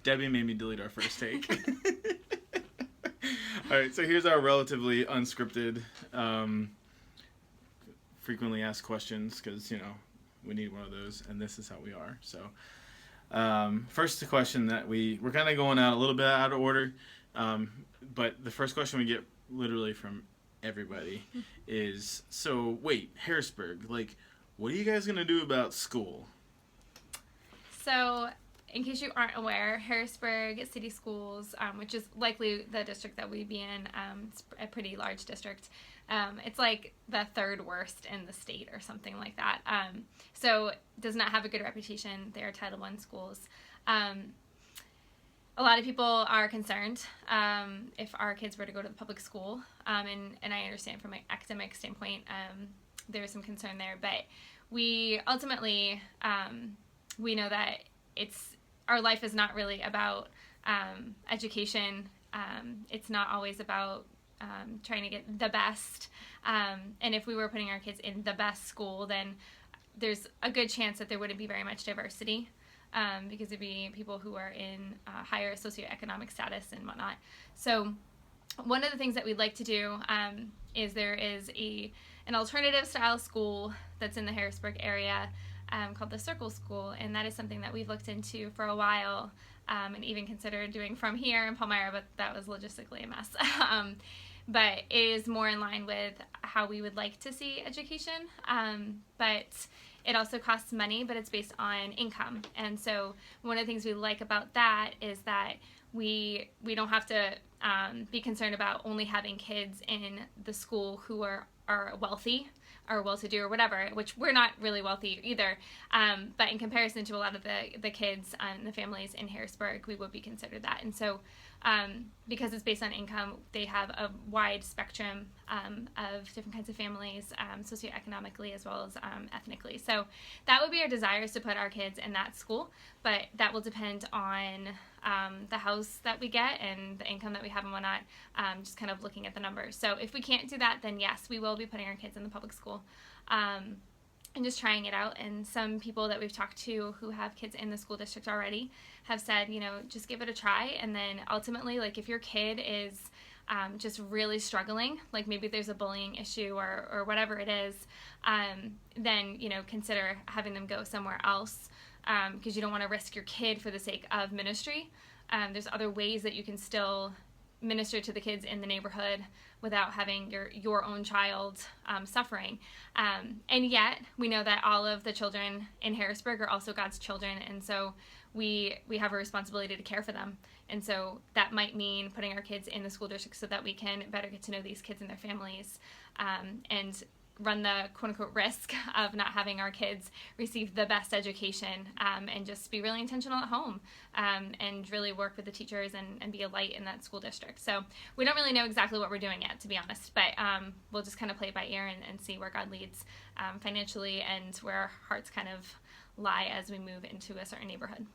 Debbie made me delete our first take. All right, so here's our relatively unscripted, frequently asked questions, because, we need one of those, and this is how we are. So, first question that we're kind of going out a little bit out of order, but the first question we get literally from everybody is, so wait, Harrisburg, what are you guys going to do about school? So, in case you aren't aware, Harrisburg City Schools, which is likely the district that we'd be in, it's a pretty large district. It's like the third worst in the state or something like that. So does not have a good reputation. They are Title I schools. A lot of people are concerned if our kids were to go to the public school, and I understand from an academic standpoint there's some concern there, but we ultimately we know that our life is not really about education. It's not always about trying to get the best. And if we were putting our kids in the best school, then there's a good chance that there wouldn't be very much diversity, because it'd be people who are in higher socioeconomic status and whatnot. So one of the things that we'd like to do is there is an alternative style school that's in the Harrisburg area called the Circle School, and that is something that we've looked into for a while, and even considered doing from here in Palmyra, but that was logistically a mess. But it is more in line with how we would like to see education, but it also costs money, but it's based on income. And so one of the things we like about that is that we don't have to be concerned about only having kids in the school who are wealthy or well-to-do or whatever, which we're not really wealthy either. But in comparison to a lot of the kids and the families in Harrisburg, we would be considered that. And so because it's based on income, they have a wide spectrum of different kinds of families, socioeconomically as well as ethnically. So that would be our desire, is to put our kids in that school, but that will depend on the house that we get and the income that we have and whatnot, just kind of looking at the numbers. So if we can't do that, then yes, we will be putting our kids in the public school. And just trying it out. And some people that we've talked to who have kids in the school district already have said, just give it a try. And then ultimately, if your kid is just really struggling, maybe there's a bullying issue or whatever it is, then, consider having them go somewhere else, because you don't want to risk your kid for the sake of ministry. There's other ways that you can still minister to the kids in the neighborhood without having your own child suffering. And yet, we know that all of the children in Harrisburg are also God's children, and so we have a responsibility to care for them. And so that might mean putting our kids in the school district so that we can better get to know these kids and their families, and run the quote-unquote risk of not having our kids receive the best education, and just be really intentional at home, and really work with the teachers and be a light in that school district. So we don't really know exactly what we're doing yet, to be honest, but we'll just kind of play it by ear and see where God leads financially, and where our hearts kind of lie as we move into a certain neighborhood.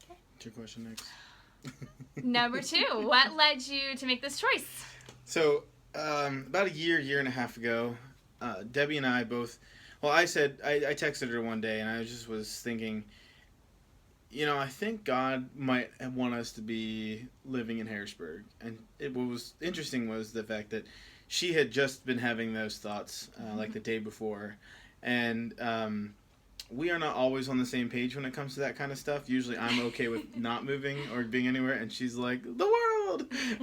Okay. What's your question next? Number 2, what led you to make this choice? So, about a year and a half ago, Debbie and I both, I texted her one day, and I was thinking, I think God might want us to be living in Harrisburg. And what was interesting was the fact that she had just been having those thoughts, the day before. And we are not always on the same page when it comes to that kind of stuff. Usually I'm okay with not moving or being anywhere, and she's like, the world!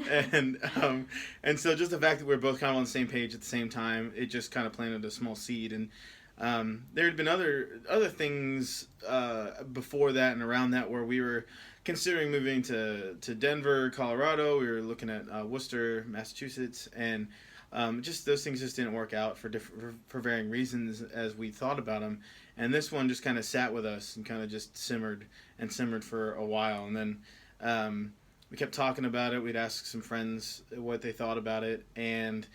And so just the fact that we're both kind of on the same page at the same time, it just kind of planted a small seed. And there had been other things before that and around that where we were considering moving to Denver, Colorado. We were looking at Worcester, Massachusetts, and just those things just didn't work out for varying reasons as we thought about them. And this one just kind of sat with us and kind of just simmered for a while. And then we kept talking about it. We'd ask some friends what they thought about it. And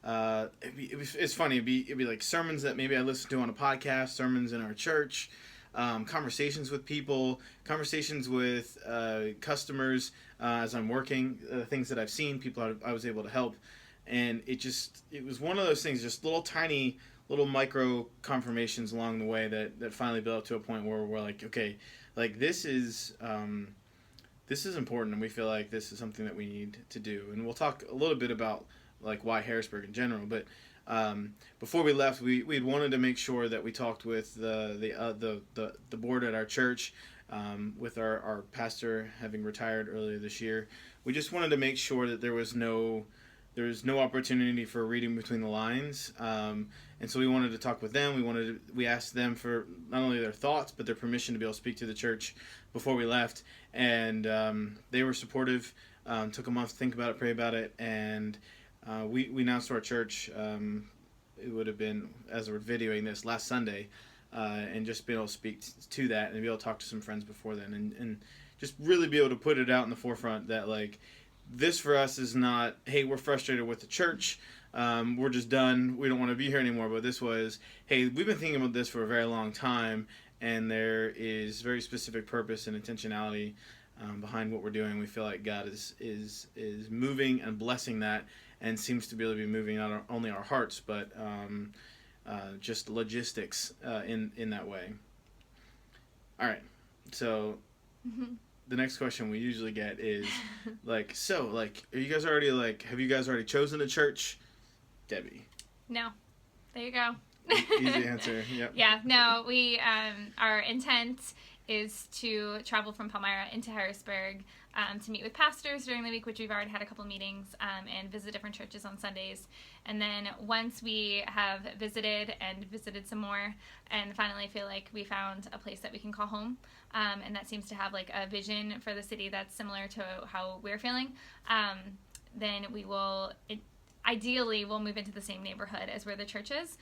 it's funny. It'd be like sermons that maybe I listened to on a podcast, sermons in our church, conversations with people, conversations with customers as I'm working, things that I've seen, people I was able to help. And it was one of those things, just little tiny little micro confirmations along the way that finally built up to a point where we're like, okay, like this is important, and we feel like this is something that we need to do. And we'll talk a little bit about like why Harrisburg in general. But before we left, we wanted to make sure that we talked with the board at our church, with our pastor having retired earlier this year. We just wanted to make sure that there was no opportunity for reading between the lines, and so we wanted to talk with them. We asked them for not only their thoughts but their permission to be able to speak to the church before we left, and they were supportive. Took a month to think about it, pray about it, and we announced to our church. It would have been, as we're videoing this, last Sunday, and just be able to speak to that and be able to talk to some friends before then, and just really be able to put it out in the forefront that like this for us is not, hey, we're frustrated with the church, we're just done, we don't want to be here anymore. But this was, hey, we've been thinking about this for a very long time, and there is very specific purpose and intentionality behind what we're doing. We feel like God is moving and blessing that, and seems to be able to be moving not only our hearts, but just logistics in that way. All right, so the next question we usually get is like, so like, have you guys already chosen a church? Debbie. No. There you go. Easy answer. Yep. Yeah. No. We our intent is to travel from Palmyra into Harrisburg to meet with pastors during the week, which we've already had a couple meetings, and visit different churches on Sundays. And then once we have visited some more, and finally feel like we found a place that we can call home, and that seems to have like a vision for the city that's similar to how we're feeling, then we will. Ideally, we'll move into the same neighborhood as where the church is,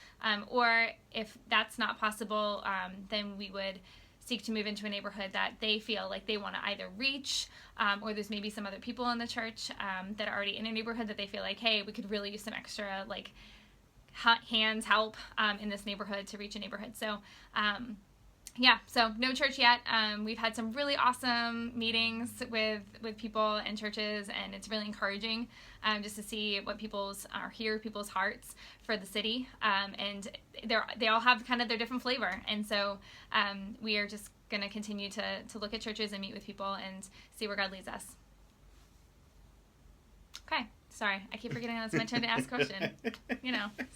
or if that's not possible, then we would seek to move into a neighborhood that they feel like they want to either reach, or there's maybe some other people in the church that are already in a neighborhood that they feel like, hey, we could really use some extra like help in this neighborhood to reach a neighborhood. So yeah, so no church yet. We've had some really awesome meetings with people and churches, and it's really encouraging just to see what people's hearts for the city, and they all have kind of their different flavor, and so we are just going to continue to look at churches and meet with people and see where God leads us. Okay, sorry, I keep forgetting that's my turn to ask a question.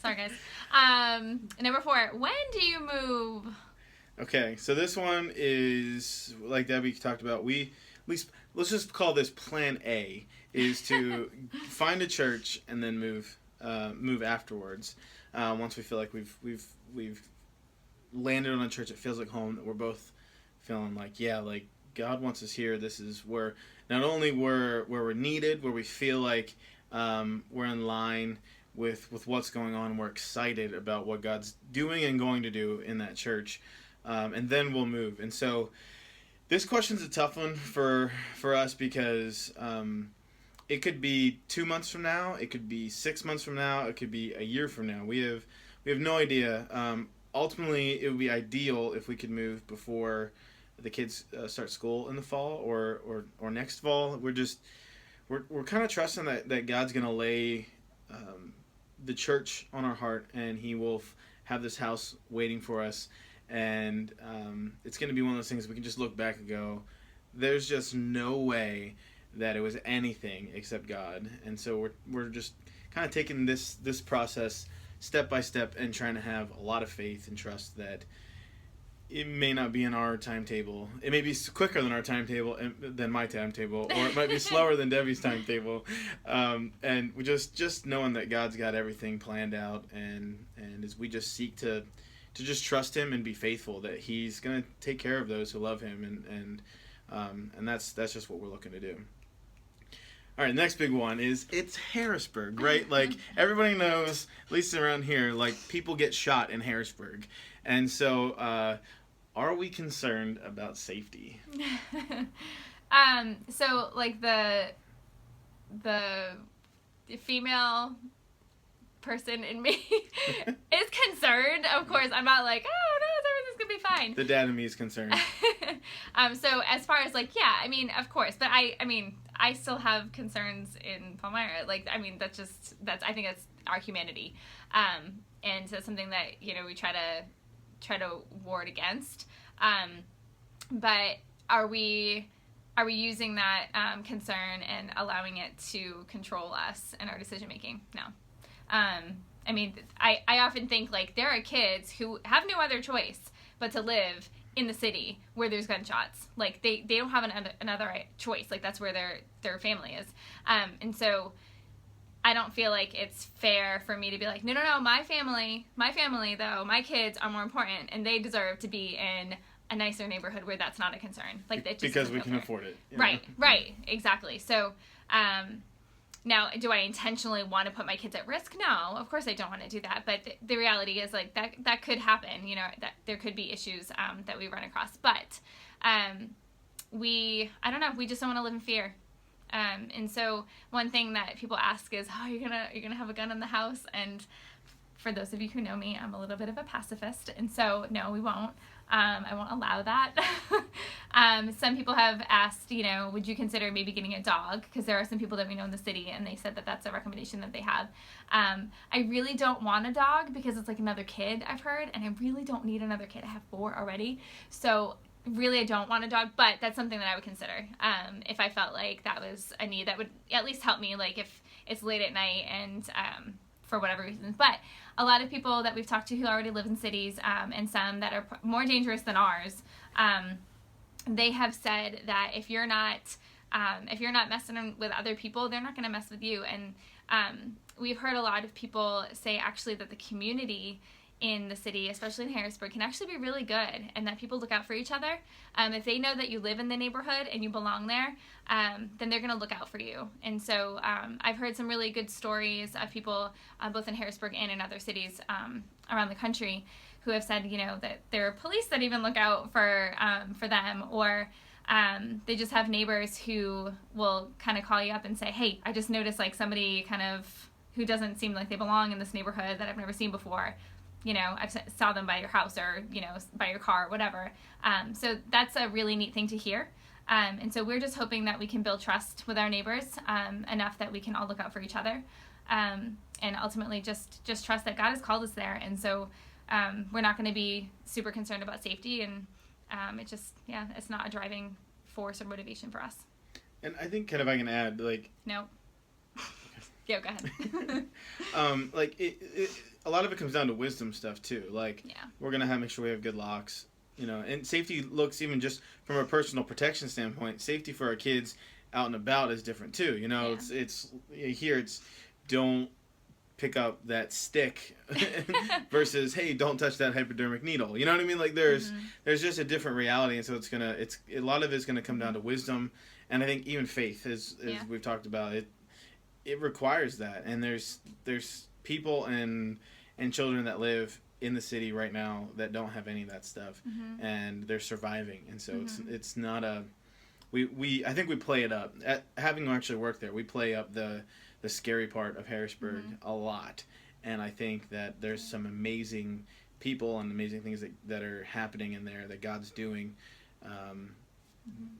Sorry guys. Number 4, when do you move? Okay, so this one is, like Debbie talked about, let's just call this Plan A, is to find a church and then move afterwards. Once we feel like we've landed on a church that feels like home, that we're both feeling like, yeah, like God wants us here. This is where not only where we're needed, where we feel like we're in line with what's going on, we're excited about what God's doing and going to do in that church. And then we'll move. And so this question's a tough one for us because it could be 2 months from now, it could be 6 months from now, it could be a year from now. We have no idea. Ultimately, it would be ideal if we could move before the kids start school in the fall or next fall. We're kind of trusting that God's going to lay the church on our heart, and He will have this house waiting for us. And it's going to be one of those things we can just look back and go, there's just no way that it was anything except God. And so we're just kind of taking this process step by step and trying to have a lot of faith and trust that it may not be in our timetable. It may be quicker than our timetable, than my timetable, or it might be slower than Debbie's timetable. And we just knowing that God's got everything planned out, and as we just seek to just trust Him and be faithful, that He's going to take care of those who love Him, and that's just what we're looking to do. All right, next big one is it's Harrisburg, right? Like everybody knows, at least around here, like people get shot in Harrisburg, and so are we concerned about safety? So like the female person in me is concerned. Of course, I'm not like, oh no, everything's gonna be fine. The dad in me is concerned. So as far as like, yeah, I mean, of course, but I mean, I still have concerns in Palmyra. Like, I mean, I think that's our humanity. And that's something that, we try to ward against. But are we using that concern and allowing it to control us and our decision making? No. I mean, I often think, like, there are kids who have no other choice but to live in the city where there's gunshots. Like, they don't have another choice. Like, that's where their family is. And so I don't feel like it's fair for me to be like, no, my family though, my kids are more important, and they deserve to be in a nicer neighborhood where that's not a concern. Like, that just because we can afford it. Right, exactly. So, now, do I intentionally want to put my kids at risk? No, of course I don't want to do that. But the reality is, like, that could happen. That there could be issues that we run across. But I don't know. We just don't want to live in fear. And so one thing that people ask is, oh, you're gonna have a gun in the house? And for those of you who know me, I'm a little bit of a pacifist, and so no, we won't. I won't allow that. Some people have asked, would you consider maybe getting a dog? Because there are some people that we know in the city, and they said that that's a recommendation that they have. I really don't want a dog because it's like another kid, I've heard, and I really don't need another kid. I have 4 already. So really, I don't want a dog, but that's something that I would consider if I felt like that was a need that would at least help me, like if it's late at night and for whatever reasons. But a lot of people that we've talked to who already live in cities, and some that are more dangerous than ours, they have said that if you're not messing with other people, they're not going to mess with you. And we've heard a lot of people say actually that the community in the city, especially in Harrisburg, can actually be really good, and that people look out for each other. If they know that you live in the neighborhood and you belong there, then they're going to look out for you. And so I've heard some really good stories of people, both in Harrisburg and in other cities around the country, who have said, that there are police that even look out for them, or they just have neighbors who will kind of call you up and say, hey, I just noticed like somebody kind of who doesn't seem like they belong in this neighborhood that I've never seen before. I saw them by your house or, by your car or whatever. So that's a really neat thing to hear. And so we're just hoping that we can build trust with our neighbors enough that we can all look out for each other. And ultimately just trust that God has called us there. And so we're not going to be super concerned about safety. And it's not a driving force or motivation for us. And I think kind of I can add, like... No. Yeah, go ahead. A lot of it comes down to wisdom stuff too. Like, yeah. We're gonna make sure we have good locks, and safety looks even just from a personal protection standpoint. Safety for our kids out and about is different too. Yeah. It's don't pick up that stick versus hey, don't touch that hypodermic needle. You know what I mean? Like there's just a different reality, and so it's a lot of it's gonna come down to wisdom, and I think even faith, as we've talked about, it requires that, and there's people and children that live in the city right now that don't have any of that stuff, and they're surviving, and so it's not a I think we play it up. Having actually worked there, we play up the scary part of Harrisburg a lot, and I think that there's some amazing people and amazing things that are happening in there that God's doing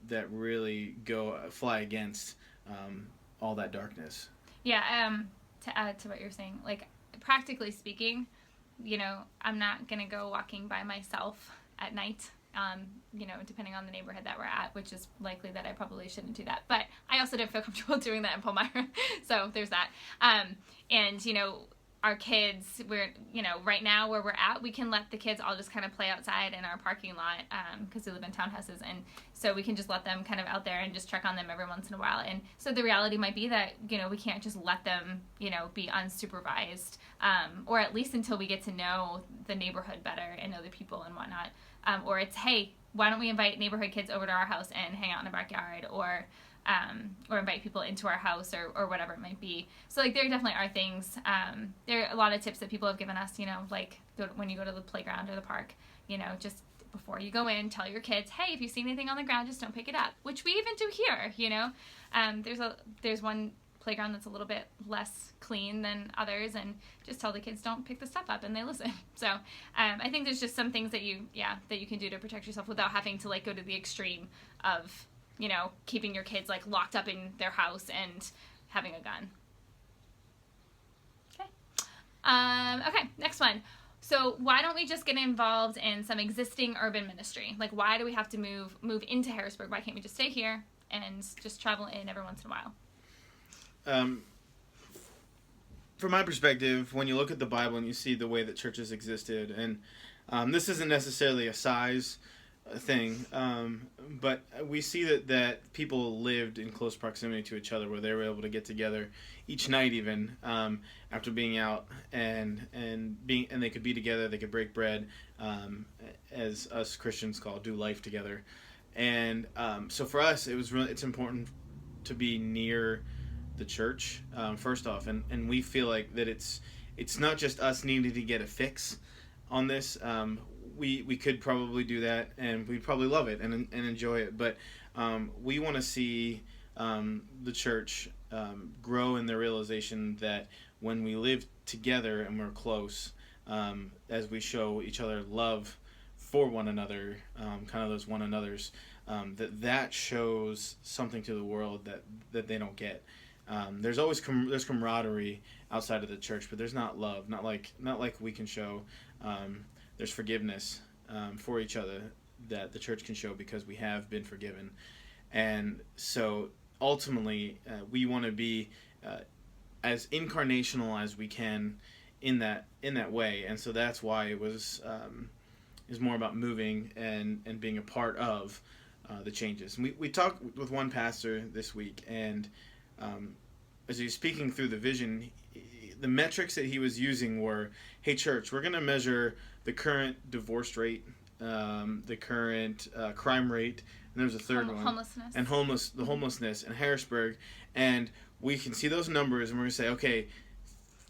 that really fly against all that darkness. Yeah, to add to what you're saying, like, practically speaking, I'm not going to go walking by myself at night, depending on the neighborhood that we're at, which is likely that I probably shouldn't do that. But I also didn't feel comfortable doing that in Palmyra, so there's that. Our kids, right now where we're at, we can let the kids all just kind of play outside in our parking lot because we live in townhouses, and so we can just let them kind of out there and just check on them every once in a while. And so the reality might be that, we can't just let them, be unsupervised, or at least until we get to know the neighborhood better and know the people and whatnot. Or it's, hey, why don't we invite neighborhood kids over to our house and hang out in the backyard, or invite people into our house, or whatever it might be. So, like, there definitely are things. There are a lot of tips that people have given us, like when you go to the playground or the park, just before you go in, tell your kids, hey, if you see anything on the ground, just don't pick it up, which we even do here, There's one playground that's a little bit less clean than others, and just tell the kids don't pick the stuff up, and they listen. So I think there's just some things that you can do to protect yourself without having to, like, go to the extreme of keeping your kids like locked up in their house and having a gun. Okay. Okay, next one. So why don't we just get involved in some existing urban ministry? Like, why do we have to move into Harrisburg? Why can't we just stay here and just travel in every once in a while? From my perspective, when you look at the Bible and you see the way that churches existed, and this isn't necessarily a size thing, but we see that people lived in close proximity to each other, where they were able to get together each night, even after being out, and they could be together. They could break bread, as us Christians do life together. And so for us, it's important to be near the church, first off, and we feel like that it's not just us needing to get a fix on this. We could probably do that, and we'd probably love it and enjoy it, but we want to see the church grow in the realization that when we live together and we're close, as we show each other love for one another, kind of those one another's, that shows something to the world that they don't get. There's always there's camaraderie outside of the church, but there's not love, not like we can show. There's forgiveness for each other that the church can show because we have been forgiven. And so ultimately, we want to be as incarnational as we can in that way. And so that's why it was is more about moving and being a part of the changes. And we talked with one pastor this week, and as he was speaking through the vision, the metrics that he was using were, hey, church, we're going to measure the current divorce rate, the current crime rate, and there's a third one. Homelessness. And the homelessness in Harrisburg. And we can see those numbers, and we're going to say, okay,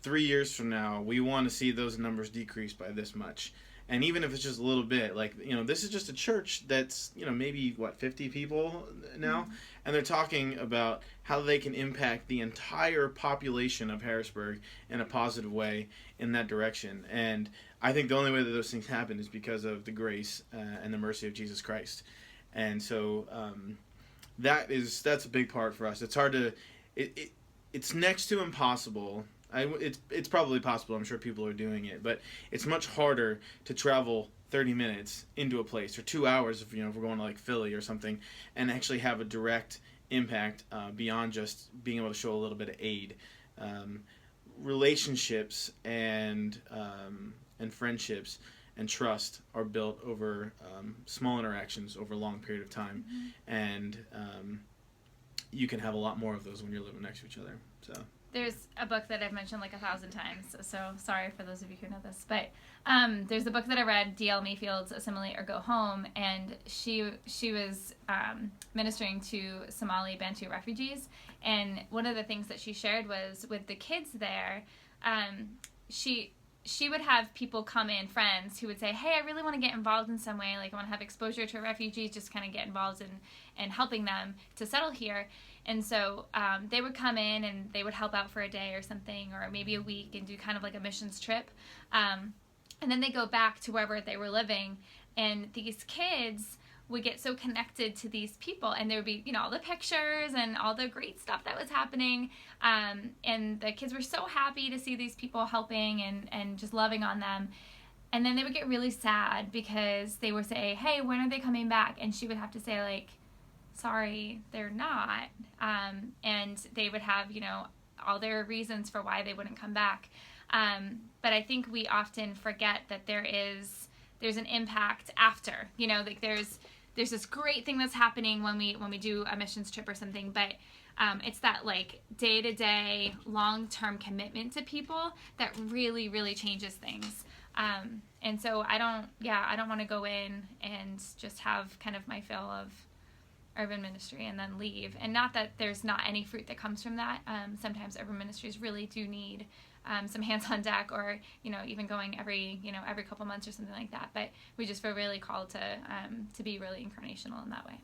3 years from now, we want to see those numbers decrease by this much. And even if it's just a little bit, this is just a church that's, maybe, 50 people now? Mm-hmm. And they're talking about how they can impact the entire population of Harrisburg in a positive way in that direction. And I think the only way that those things happen is because of the grace and the mercy of Jesus Christ. And so that's a big part for us. It's hard to... It's next to impossible. It's probably possible. I'm sure people are doing it, but it's much harder to travel 30 minutes into a place, or 2 hours if we're going to Philly or something, and actually have a direct impact beyond just being able to show a little bit of aid. Relationships and friendships and trust are built over small interactions over a long period of time, mm-hmm. and you can have a lot more of those when you're living next to each other. So. There's a book that I've mentioned 1,000 times, so sorry for those of you who know this, but there's a book that I read, D.L. Mayfield's Assimilate or Go Home, and she was ministering to Somali Bantu refugees, and one of the things that she shared was with the kids there, she would have people come in, friends, who would say, hey, I really want to get involved in some way, I want to have exposure to refugees, just kind of get involved in helping them to settle here. And so they would come in and they would help out for a day or something, or maybe a week, and do kind of like a missions trip. And then they go back to wherever they were living, and these kids would get so connected to these people, and there would be, all the pictures and all the great stuff that was happening. And the kids were so happy to see these people helping and just loving on them. And then they would get really sad because they would say, hey, when are they coming back? And she would have to say, sorry, they're not. And they would have, all their reasons for why they wouldn't come back. But I think we often forget that there's an impact after, there's this great thing that's happening when we do a missions trip or something, but it's that day-to-day long-term commitment to people that really, really changes things. And so I don't want to go in and just have kind of my fill of urban ministry and then leave. And not that there's not any fruit that comes from that. Sometimes urban ministries really do need some hands on deck, or even going every couple months or something like that. But we just feel really called to be really incarnational in that way.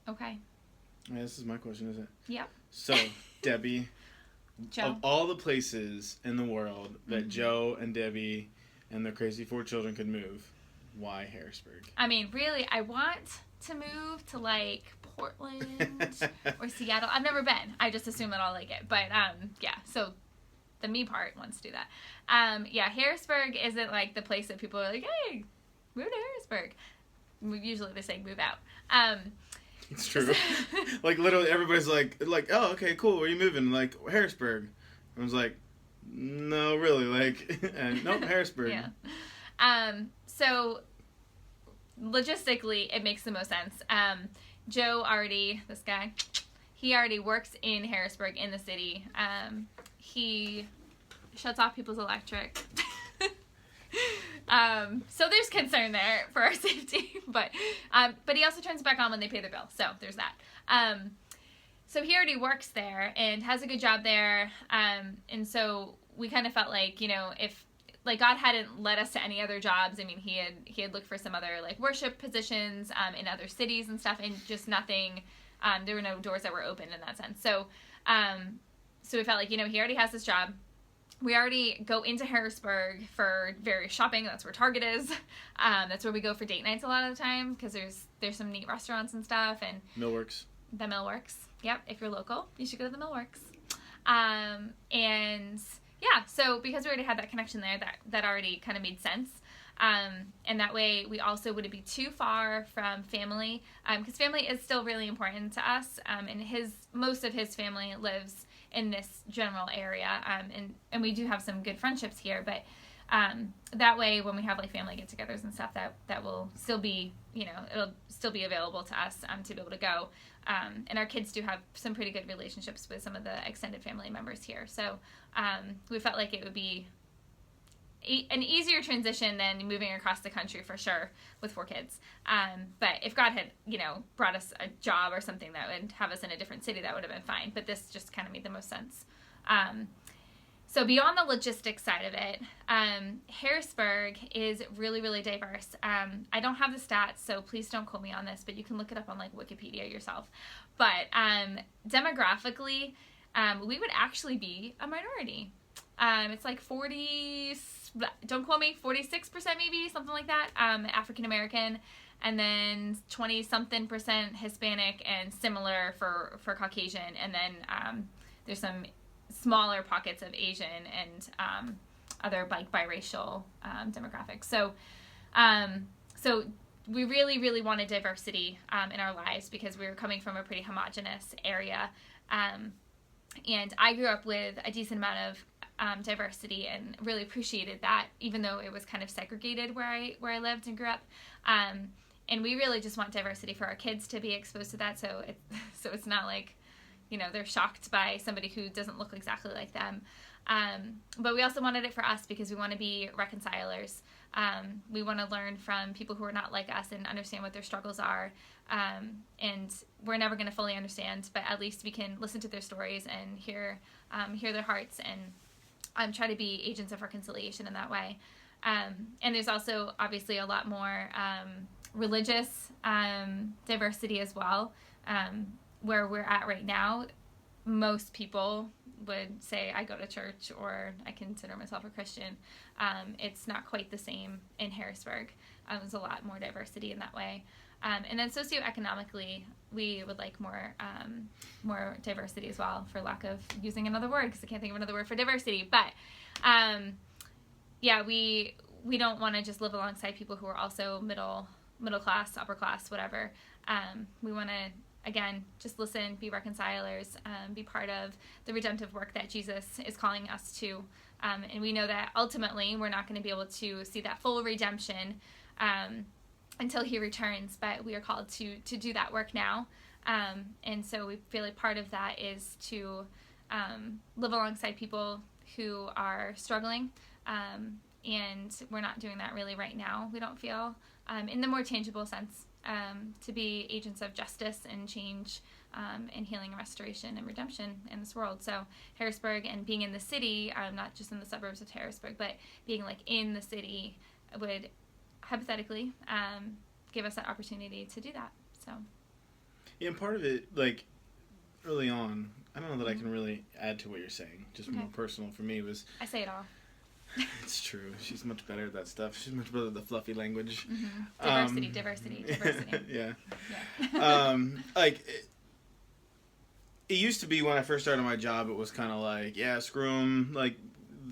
Okay. Yeah, this is my question, is it? Yep. So, Debbie, Joe. Of all the places in the world that mm-hmm. Joe and Debbie and their crazy 4 children could move, why Harrisburg? I mean, really, I want to move to like Portland or Seattle. I've never been. I just assume that I'll like it. But yeah, so the me part wants to do that. Yeah, Harrisburg isn't like the place that people are like, hey, move to Harrisburg. Usually they say move out. It's true. Like literally everybody's like, oh, okay, cool. Where are you moving? Like Harrisburg. I was like, no, really, like, and nope, Harrisburg. Yeah. So logistically, it makes the most sense. Joe already, this guy, he already works in Harrisburg in the city. He shuts off people's electric. So there's concern there for our safety, but he also turns it back on when they pay their bill. So there's that. So he already works there and has a good job there. And so we kind of felt like, you know, if like God hadn't led us to any other jobs. I mean, he had looked for some other like worship positions in other cities and stuff, and just nothing. There were no doors that were open in that sense. So we felt like, you know, he already has this job. We already go into Harrisburg for various shopping. That's where Target is. That's where we go for date nights a lot of the time because there's some neat restaurants and stuff. And Millworks. The Millworks. Yep. If you're local, you should go to the Millworks. And yeah, so because we already had that connection there, that already kind of made sense. And that way we also wouldn't be too far from family, because family is still really important to us. And most of his family lives in this general area. And we do have some good friendships here, but that way when we have like family get-togethers and stuff, that will still be, you know, it'll still be available to us to be able to go. And our kids do have some pretty good relationships with some of the extended family members here. So we felt like it would be an easier transition than moving across the country for sure with 4 kids. But if God had, you know, brought us a job or something that would have us in a different city, that would have been fine. But this just kind of made the most sense. So beyond the logistics side of it, Harrisburg is really, really diverse. I don't have the stats, so please don't quote me on this, but you can look it up on like Wikipedia yourself. But demographically, we would actually be a minority. It's like 40, don't quote me, 46% maybe, something like that, African American, and then 20-something% Hispanic, and similar for Caucasian, and then there's some smaller pockets of Asian and other like biracial demographics. So we really, really wanted diversity in our lives because we were coming from a pretty homogenous area, and I grew up with a decent amount of diversity and really appreciated that, even though it was kind of segregated where I lived and grew up. And we really just want diversity for our kids to be exposed to that, so it's not like, you know, they're shocked by somebody who doesn't look exactly like them. But we also wanted it for us because we want to be reconcilers. We want to learn from people who are not like us and understand what their struggles are. And we're never going to fully understand, but at least we can listen to their stories and hear their hearts and try to be agents of reconciliation in that way. And there's also obviously a lot more religious diversity as well. Where we're at right now, most people would say I go to church or I consider myself a Christian. It's not quite the same in Harrisburg. There's a lot more diversity in that way. And then socioeconomically, we would like more diversity as well, for lack of using another word, because I can't think of another word for diversity. But yeah, we don't want to just live alongside people who are also middle class, upper class, whatever. We want to, again, just listen, be reconcilers, be part of the redemptive work that Jesus is calling us to. And we know that ultimately we're not going to be able to see that full redemption until he returns, but we are called to do that work now. And so we feel like part of that is to live alongside people who are struggling. And we're not doing that really right now, we don't feel, in the more tangible sense. To be agents of justice and change and healing and restoration and redemption in this world. So Harrisburg and being in the city, not just in the suburbs of Harrisburg, but being like in the city would hypothetically give us that opportunity to do that. So yeah, and part of it, like early on, I don't know that I can really add to what you're saying, just more personal for me, was I say it all. It's true. She's much better at that stuff. She's much better at the fluffy language. Diversity. Yeah. Yeah. Like it used to be when I first started my job. It was kind of like, yeah, screw them, like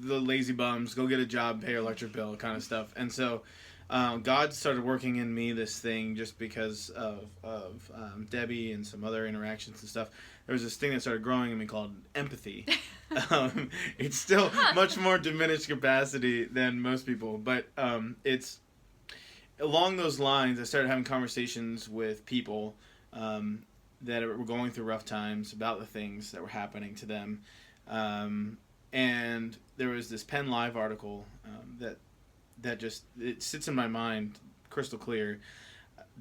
the lazy bums, go get a job, pay your electric bill, kind of stuff. And so, God started working in me this thing just because of Debbie and some other interactions and stuff. There was this thing that started growing in me called empathy. It's still much more diminished capacity than most people, but it's along those lines. I started having conversations with people that were going through rough times about the things that were happening to them. And there was this Penn Live article that just it sits in my mind crystal clear.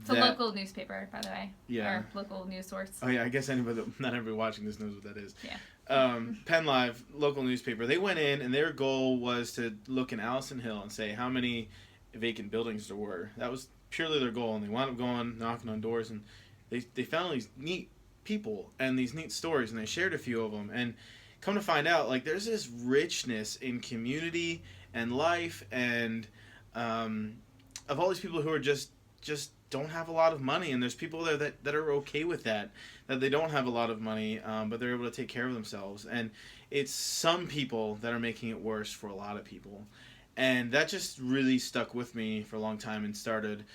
It's a local newspaper, by the way. Yeah. Or local news source. Oh yeah, I guess not everybody watching this knows what that is. Yeah. Penn Live, local newspaper. They went in and their goal was to look in Allison Hill and say how many vacant buildings there were. That was purely their goal, and they wound up going knocking on doors, and they found these neat people and these neat stories, and they shared a few of them. And come to find out, like there's this richness in community and life, and of all these people who are just don't have a lot of money, and there's people there that are okay with that they don't have a lot of money, but they're able to take care of themselves. And it's some people that are making it worse for a lot of people, and that just really stuck with me for a long time and started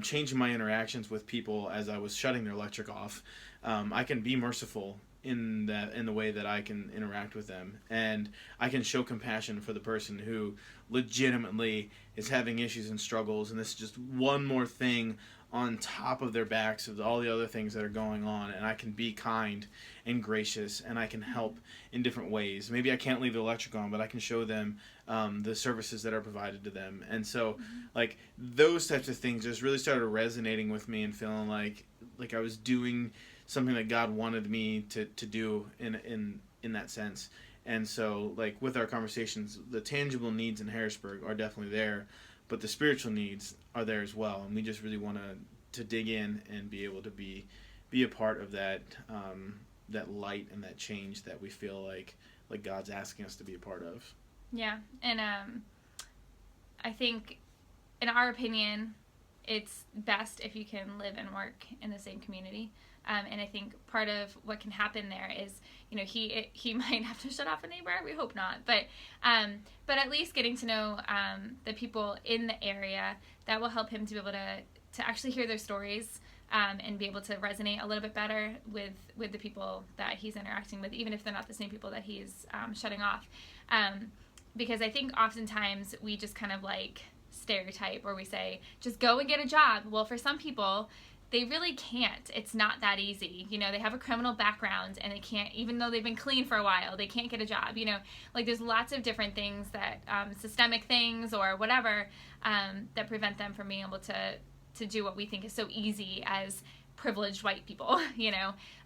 changing my interactions with people as I was shutting their electric off. I can be merciful in the way that I can interact with them, and I can show compassion for the person who legitimately is having issues and struggles, and this is just one more thing on top of their backs of all the other things that are going on. And I can be kind and gracious, and I can help in different ways. Maybe I can't leave the electric on, but I can show them the services that are provided to them. And so like those types of things just really started resonating with me and feeling like I was doing something that God wanted me to do in that sense. And so, like, with our conversations, the tangible needs in Harrisburg are definitely there, but the spiritual needs are there as well. And we just really want to dig in and be able to be a part of that that light and that change that we feel like God's asking us to be a part of. Yeah, and I think, in our opinion, it's best if you can live and work in the same community. And I think part of what can happen there is, he might have to shut off a neighbor. We hope not, but at least getting to know the people in the area, that will help him to be able to actually hear their stories and be able to resonate a little bit better with the people that he's interacting with, even if they're not the same people that he's shutting off. Because I think oftentimes we just kind of like stereotype, or we say just go and get a job. Well, for some people, they really can't. It's not that easy. They have a criminal background, and they can't, even though they've been clean for a while, they can't get a job. Like there's lots of different things that, systemic things or whatever, that prevent them from being able to do what we think is so easy as privileged white people,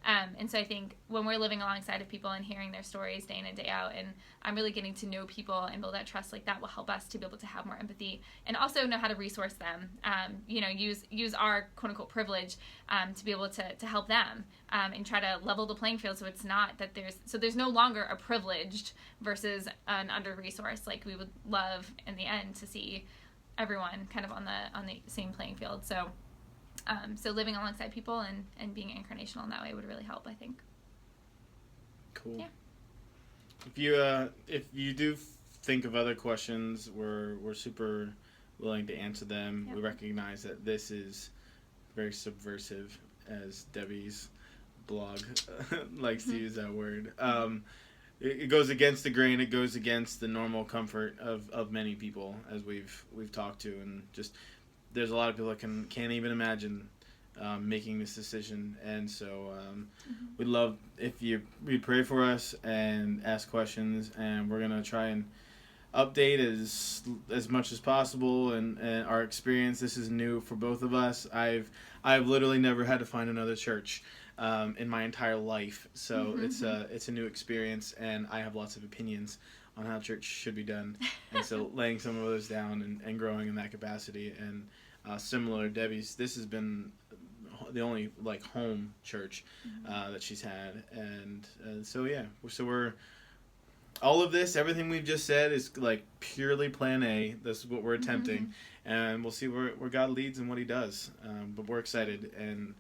and so I think when we're living alongside of people and hearing their stories day in and day out, and I'm really getting to know people and build that trust, like that will help us to be able to have more empathy and also know how to resource them, use our quote unquote privilege to be able to help them, and try to level the playing field, so it's not that there's no longer a privileged versus an under resourced. Like we would love in the end to see everyone kind of on the same playing field. So living alongside people and being incarnational in that way would really help, I think. Cool. Yeah. If you do think of other questions, we're super willing to answer them. Yep. We recognize that this is very subversive, as Debbie's blog likes to use that word. It goes against the grain. It goes against the normal comfort of many people, as we've talked to, and just there's a lot of people that can't even imagine making this decision. And so we'd love if you'd pray for us and ask questions, and we're gonna try and update as much as possible and our experience. This is new for both of us. I've literally never had to find another church in my entire life, so it's a new experience, and I have lots of opinions on how church should be done, and so laying some of those down and growing in that capacity. And similar, Debbie's, this has been the only home church that she's had, and so we're all of this, everything we've just said, is like purely Plan A. This is what we're attempting, and we'll see where God leads and what He does. But we're excited, and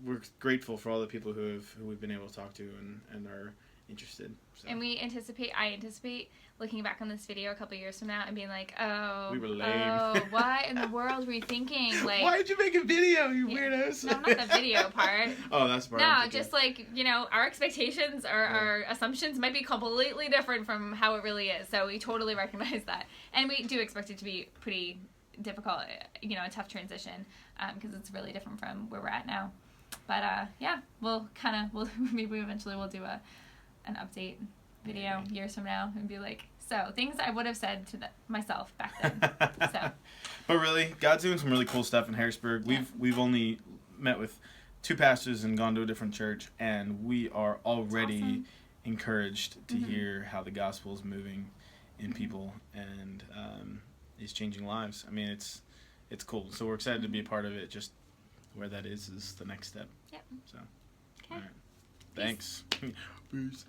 we're grateful for all the people who we've been able to talk to and are interested. So. And I anticipate looking back on this video a couple years from now and being like, oh, we were lame. Oh, what in the world were you thinking? Like, why did you make a video, you weirdos? No, not the video part. Oh, that's part. No, just like, our expectations or our assumptions might be completely different from how it really is. So we totally recognize that, and we do expect it to be pretty difficult, a tough transition, because it's really different from where we're at now. But we'll maybe eventually we'll do an update video years from now and be like, so things I would have said to myself back then. So, but really, God's doing some really cool stuff in Harrisburg. We've only met with 2 pastors and gone to a different church, and we are already encouraged to hear how the gospel is moving in people and is changing lives. I mean, it's cool. So we're excited to be a part of it. Just where that is the next step. Yep. So, okay. all right. Thanks. Peace.